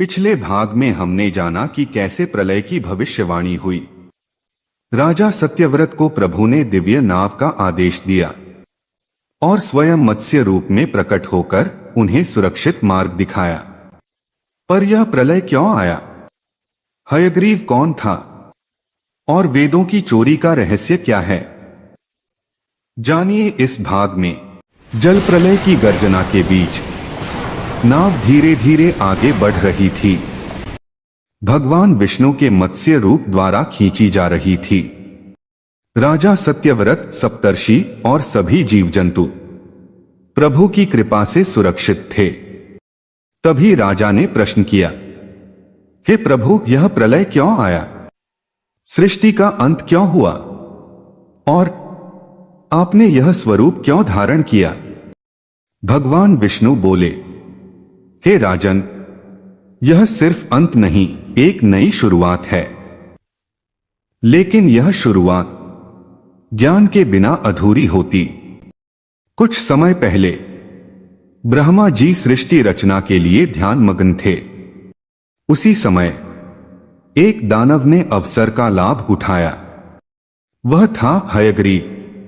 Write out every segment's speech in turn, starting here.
पिछले भाग में हमने जाना कि कैसे प्रलय की भविष्यवाणी हुई। राजा सत्यव्रत को प्रभु ने दिव्य नाव का आदेश दिया और स्वयं मत्स्य रूप में प्रकट होकर उन्हें सुरक्षित मार्ग दिखाया। पर यह प्रलय क्यों आया? हयग्रीव कौन था और वेदों की चोरी का रहस्य क्या है? जानिए इस भाग में। जल प्रलय की गर्जना के बीच नाव धीरे धीरे आगे बढ़ रही थी। भगवान विष्णु के मत्स्य रूप द्वारा खींची जा रही थी। राजा सत्यव्रत, सप्तर्षि और सभी जीव जंतु प्रभु की कृपा से सुरक्षित थे। तभी राजा ने प्रश्न किया, हे प्रभु, यह प्रलय क्यों आया? सृष्टि का अंत क्यों हुआ? और आपने यह स्वरूप क्यों धारण किया? भगवान विष्णु बोले, हे राजन, यह सिर्फ अंत नहीं, एक नई शुरुआत है। लेकिन यह शुरुआत ज्ञान के बिना अधूरी होती। कुछ समय पहले ब्रह्मा जी सृष्टि रचना के लिए ध्यान मग्न थे। उसी समय एक दानव ने अवसर का लाभ उठाया। वह था हयग्रीव।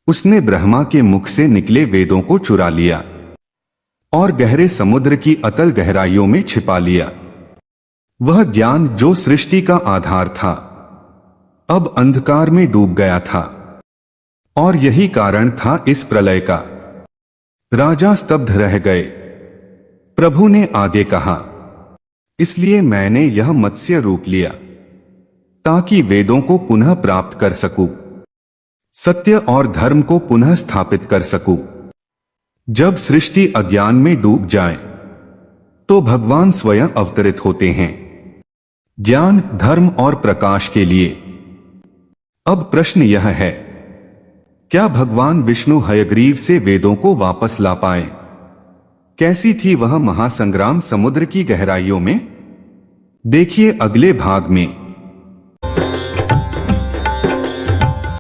उसने ब्रह्मा के मुख से निकले वेदों को चुरा लिया और गहरे समुद्र की अतल गहराइयों में छिपा लिया। वह ज्ञान जो सृष्टि का आधार था, अब अंधकार में डूब गया था और यही कारण था इस प्रलय का। राजा स्तब्ध रह गए। प्रभु ने आगे कहा, इसलिए मैंने यह मत्स्य रूप लिया ताकि वेदों को पुनः प्राप्त कर सकूं, सत्य और धर्म को पुनः स्थापित कर सकूं। जब सृष्टि अज्ञान में डूब जाए तो भगवान स्वयं अवतरित होते हैं, ज्ञान, धर्म और प्रकाश के लिए। अब प्रश्न यह है, क्या भगवान विष्णु हयग्रीव से वेदों को वापस ला पाए? कैसी थी वह महासंग्राम समुद्र की गहराइयों में? देखिए अगले भाग में।